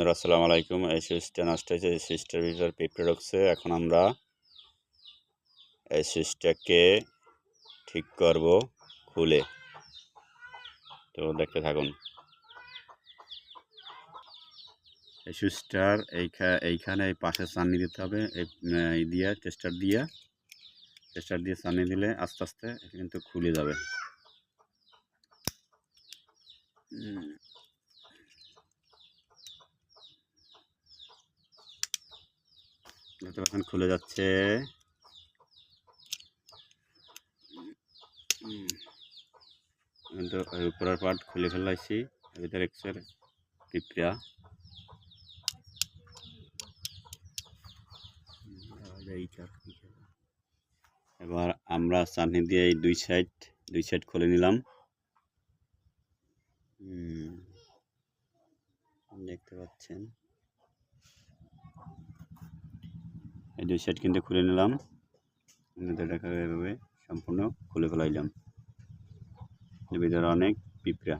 আসসালামু আলাইকুম। এই সুইচটা নষ্ট হয়েছে, এই সুইচটার ভিতর পিঁপড়ে ঢুকছে। এখন আমরা এই সুইচটাকে ঠিক করব খুলে। তো দেখতে থাকুন। এই সুইচটার এইখানে এই পাশে চানি দিতে হবে, এই দিয়ে টেস্টার দিয়ে চানি দিলে আস্তে আস্তে এটা কিন্তু খুলে যাবে। দেখতে পাচ্ছেন খুলে যাচ্ছে। কিন্তু উপরের পার্ট খুলে ফেলাইছি, এর ভিতরে এক্সের পিঁপড়া। এবার আমরা চাটনি দিয়ে এই দুই সাইড খুলে নিলাম। দেখতে পাচ্ছেন এই দুই সাইড কিন্তু খুলে নিলাম। দেখা এভাবে সম্পূর্ণ খুলে ফেলাইলাম। এর ভিতরে অনেক পিঁপড়া।